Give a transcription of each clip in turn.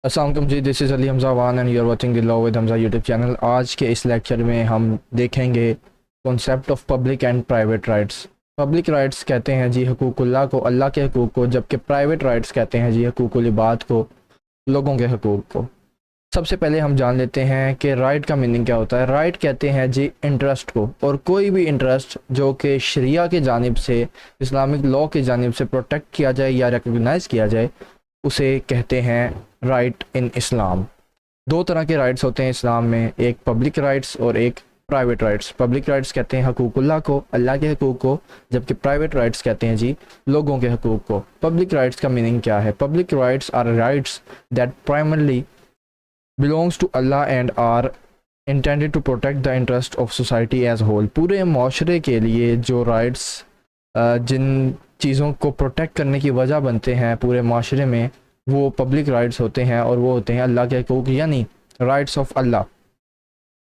अस्सलाम वालेकुम जी, दिस इज़ अली हमज़ा वान and you are watching the law with Hamza YouTube channel. आज के इस लेक्चर में हम देखेंगे concept of public and private rights. Public rights कहते हैं जी हकूकुल्लाह को, अल्लाह के हकूक़ को, जबकि प्राइवेट राइट्स कहते हैं जी हकूकुल इबाद को, लोगों के हकूक़ को। सबसे पहले हम जान लेते हैं कि राइट का मीनिंग क्या होता है। राइट कहते हैं जी इंटरेस्ट को, और कोई भी इंटरेस्ट जो कि शरिया के जानिब से, इस्लामिक लॉ की जानिब से प्रोटेक्ट किया जाए या रिकगनाइज़ किया जाए, उसे कहते हैं राइट इन इस्लाम। दो तरह के राइट्स होते हैं इस्लाम में, एक पब्लिक राइट्स और एक प्राइवेट राइट्स। पब्लिक राइट्स कहते हैं हकूकुल्लाह को, अल्लाह के हकूक़ को, जबकि प्राइवेट राइट्स कहते हैं जी लोगों के हकूक़ को। पब्लिक राइट्स का मीनिंग क्या है? Public rights are rights that primarily belongs to Allah and are intended to protect the interest of society as whole. पूरे माशरे के लिए जो राइट्स जिन चीज़ों को प्रोटेक्ट करने की वजह बनते हैं पूरे माशरे में, वो पब्लिक राइट्स होते हैं, और वो होते हैं अल्लाह के हकूक़, यानी राइट्स ऑफ अल्लाह।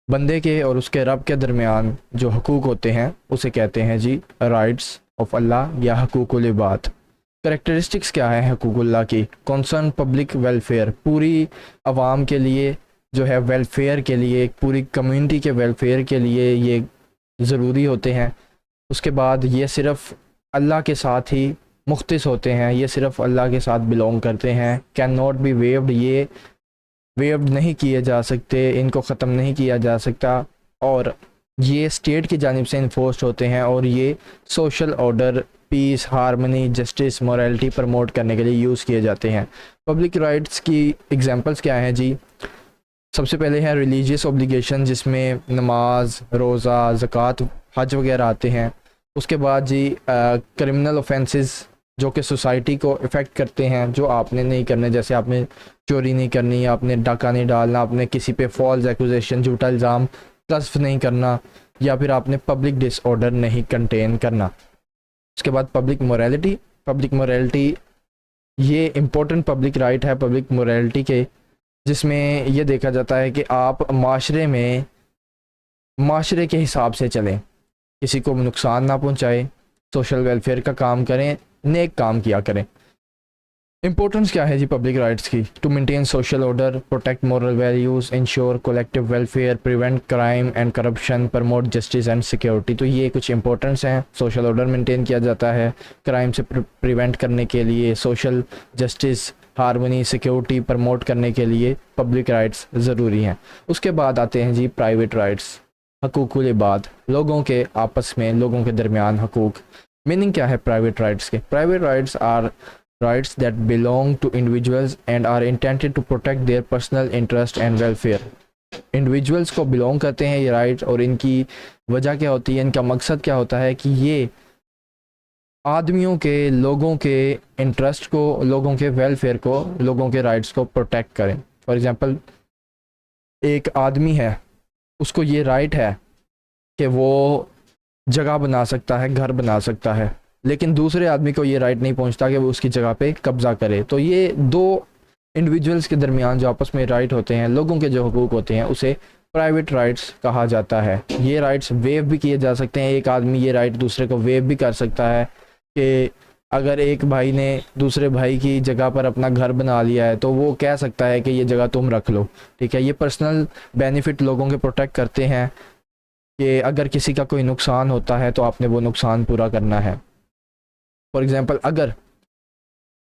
बंदे के और उसके रब के दरमियान जो हकूक़ होते हैं उसे कहते हैं जी राइट्स ऑफ अल्लाह या हकूक़ुल इबाद। करेक्टरिस्टिक्स क्या है हकूक़ुल्लाह की? कंसर्न पब्लिक वेलफेयर, पूरी आवाम के लिए जो है वेलफेयर के लिए, पूरी कम्युनिटी के वेलफेयर के लिए ये ज़रूरी होते हैं। उसके बाद ये सिर्फ़ अल्लाह के साथ ही मुख्तस होते हैं, ये सिर्फ़ अल्लाह के साथ बिलोंग करते हैं। कैन नॉट बी वेव्ड, ये वेव्ड नहीं किए जा सकते, इनको ख़त्म नहीं किया जा सकता, और ये स्टेट की जानिब से इन्फोर्स्ड होते हैं, और ये social order, peace, harmony, justice, morality promote करने के लिए यूज़ किए जाते हैं। पब्लिक राइट्स की एग्जांपल्स क्या हैं जी? सबसे पहले है रिलीजियस ऑब्लिगेशन, जिसमें नमाज, रोज़ा, ज़कात, हज वगैरह आते हैं। उसके बाद जी क्रिमिनल ऑफेंसेस जो कि सोसाइटी को इफ़ेक्ट करते हैं, जो आपने नहीं करने, जैसे आपने चोरी नहीं करनी, आपने डाका नहीं डालना, आपने किसी पे फॉल्स एक्यूजेशन, झूठा इल्ज़ाम कज़्फ़ नहीं करना, या फिर आपने पब्लिक डिसऑर्डर नहीं कंटेन करना। उसके बाद पब्लिक मोरालिटी। पब्लिक मोरालिटी ये इम्पोर्टेंट पब्लिक राइट है पब्लिक मोरालिटी के, जिसमें यह देखा जाता है कि आप माशरे के हिसाब से चलें, किसी को नुकसान ना पहुंचाए, सोशल वेलफेयर का काम करें, नेक काम किया करें। इंपॉर्टेंस क्या है जी पब्लिक राइट्स की? To maintain social order, protect moral values, ensure collective welfare, prevent crime and corruption, promote justice and security. तो ये कुछ इंपॉर्टेंस हैं। सोशल ऑर्डर मेंटेन किया जाता है क्राइम से प्रिवेंट करने के लिए, social justice, harmony, security promote करने के लिए पब्लिक राइट्स ज़रूरी हैं। उसके बाद आते हैं जी प्राइवेट राइट्स, हकूकुल इबाद, लोगों के आपस में, लोगों के दरमियान हकूक़। मीनिंग क्या है प्राइवेट राइट्स के? Private rights are rights that belong to individuals and are intended to protect their personal interest and welfare। Individuals को बिलोंग करते हैं ये राइट्स, और इनकी वजह क्या होती है, इनका मकसद क्या होता है कि ये आदमियों के, लोगों के इंटरेस्ट को, लोगों के वेलफेयर को, लोगों के राइट्स को प्रोटेक्ट करें। फॉर एग्जांपल, एक आदमी है, उसको ये राइट है कि वो जगह बना सकता है, घर बना सकता है, लेकिन दूसरे आदमी को ये राइट नहीं पहुंचता कि वो उसकी जगह पे कब्ज़ा करे। तो ये दो इंडिविजुअल्स के दरमियान जो आपस में राइट होते हैं, लोगों के जो हकूक़ होते हैं, उसे प्राइवेट राइट्स कहा जाता है। ये राइट्स वेव भी किए जा सकते हैं। एक आदमी ये राइट दूसरे को वेव भी कर सकता है कि अगर एक भाई ने दूसरे भाई की जगह पर अपना घर बना लिया है, तो वो कह सकता है कि ये जगह तुम रख लो, ठीक है। ये पर्सनल बेनिफिट लोगों के प्रोटेक्ट करते हैं कि अगर किसी का कोई नुकसान होता है तो आपने वो नुकसान पूरा करना है। फॉर एग्ज़ाम्पल, अगर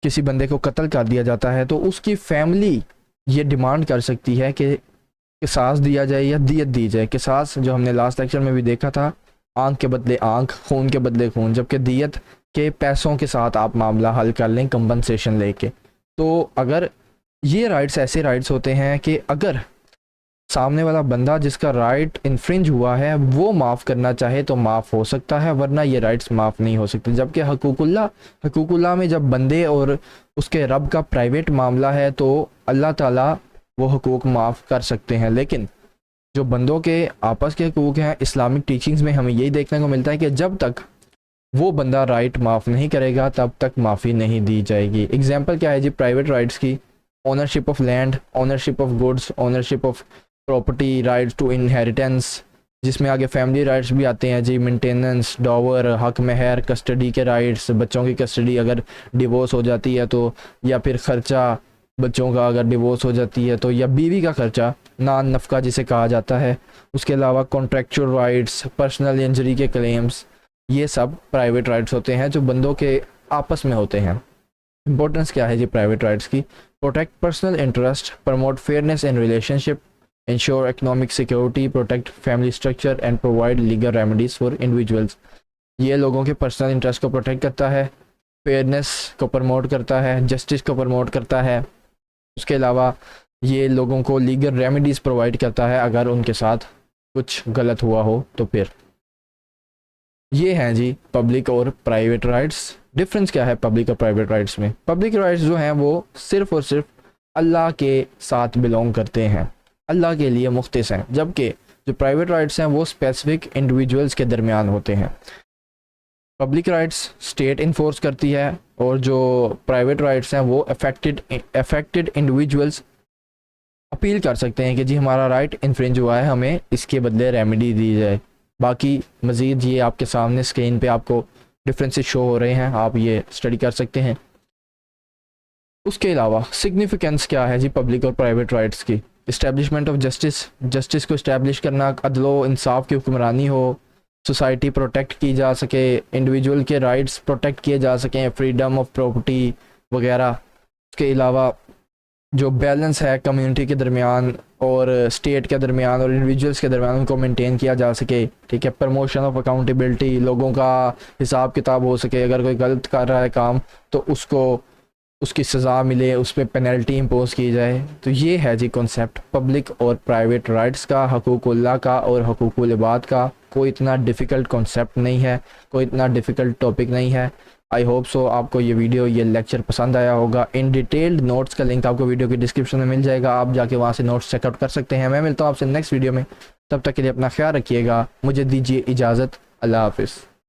किसी बंदे को कत्ल कर दिया जाता है तो उसकी फैमिली ये डिमांड कर सकती है कि किसास दिया जाए या दियत दी जाए। किसास जो हमने लास्ट लेक्चर में भी देखा था, आंख के बदले आंख, खून के बदले खून, जबकि दियत के पैसों के साथ आप मामला हल कर लें, कंपनसेशन लेके। तो अगर ये राइट्स ऐसे राइट्स होते हैं कि अगर सामने वाला बंदा जिसका राइट इन्फ्रिंज हुआ है वो माफ़ करना चाहे तो माफ़ हो सकता है, वरना ये राइट्स माफ़ नहीं हो सकते। जबकि हकूकुल्लाह में जब बंदे और उसके रब का प्राइवेट मामला है तो अल्लाह ताला वो हकूक़ माफ़ कर सकते हैं। लेकिन जो बंदों के आपस के हकूक़ हैं, इस्लामिक टीचिंग्स में हमें यही देखने को मिलता है कि जब तक वो बंदा राइट माफ़ नहीं करेगा तब तक माफ़ी नहीं दी जाएगी। एग्जाम्पल क्या है जी प्राइवेट राइट्स की? Ownership of land, ownership of goods, ownership of property, rights to inheritance, जिसमें आगे फैमिली राइट्स भी आते हैं जी, मेंटेनेंस, डॉवर, हक महर, कस्टडी के राइट्स, बच्चों की कस्टडी अगर डिवोर्स हो जाती है तो, या फिर ख़र्चा, बच्चों का अगर डिवोर्स हो जाती है तो, या बीवी का खर्चा, नान नफ़का जिसे कहा जाता है। उसके अलावा कॉन्ट्रेक्चुअल राइट्स, पर्सनल इंजरी के क्लेम्स, ये सब प्राइवेट राइट्स होते हैं जो बंदों के आपस में होते हैं। इंपॉर्टेंस क्या है जी प्राइवेट राइट्स की? Protect personal interest, promote fairness in relationship, ensure economic security, protect family structure and provide legal remedies for individuals. ये लोगों के पर्सनल इंटरेस्ट को प्रोटेक्ट करता है, फेयरनेस को प्रमोट करता है, जस्टिस को प्रमोट करता है। उसके अलावा ये लोगों को लीगल रेमेडीज़ प्रोवाइड करता है अगर उनके साथ कुछ गलत हुआ हो तो। फिर ये हैं जी पब्लिक और प्राइवेट राइट्स। डिफरेंस क्या है पब्लिक और प्राइवेट राइट्स में? पब्लिक राइट्स जो हैं वो सिर्फ़ और सिर्फ अल्लाह के साथ बिलोंग करते हैं, अल्लाह के लिए मुख्तस हैं, जबकि जो प्राइवेट राइट्स हैं वो स्पेसिफिक इंडिविजुअल्स के दरमियान होते हैं। पब्लिक राइट्स स्टेट इन्फोर्स करती है और जो प्राइवेट राइट्स हैं वो अफेक्टेड इंडिविजुअल्स अपील कर सकते हैं कि जी हमारा राइट इन्फ्रिंज हुआ है, हमें इसके बदले रेमेडी दी जाए। बाकी मज़ीद ये आपके सामने स्क्रीन पे आपको डिफरेंसेस शो हो रहे हैं, आप ये स्टडी कर सकते हैं। उसके अलावा सिग्निफिकेंस क्या है जी पब्लिक और प्राइवेट राइट्स की? इस्टेब्लिशमेंट ऑफ जस्टिस, जस्टिस को इस्टेब्लिश करना, अदलो इंसाफ की हुक्मरानी हो, सोसाइटी प्रोटेक्ट की जा सके, इंडिविजुअल के राइट्स प्रोटेक्ट किए जा सकें, फ्रीडम ऑफ प्रॉपर्टी वगैरह। उसके अलावा जो बैलेंस है कम्युनिटी के दरमियान और स्टेट के दरमियान और इंडिविजुअल्स के दरमियान, उनको मेंटेन किया जा सके, ठीक है। प्रमोशन ऑफ अकाउंटेबिलिटी, लोगों का हिसाब किताब हो सके, अगर कोई गलत कर रहा है काम तो उसको उसकी सज़ा मिले, उस पर पेनल्टी इम्पोज की जाए। तो ये है जी कॉन्सेप्ट पब्लिक और प्राइवेट राइट्स का, हकूक़ुल्लाह का और हकूक़ुल इबाद का। कोई इतना डिफ़िकल्ट कॉन्सेप्ट नहीं है, कोई इतना डिफ़िकल्ट टॉपिक नहीं है। आई होप सो आपको ये वीडियो, ये लेक्चर पसंद आया होगा। इन डिटेल्ड नोट्स का लिंक आपको वीडियो की डिस्क्रिप्शन में मिल जाएगा, आप जाके वहाँ से नोट्स चेकआउट कर सकते हैं। मैं मिलता हूँ आपसे नेक्स्ट वीडियो में, तब तक के लिए अपना ख्याल रखिएगा, मुझे दीजिए इजाज़त। अल्लाह हाफिज़।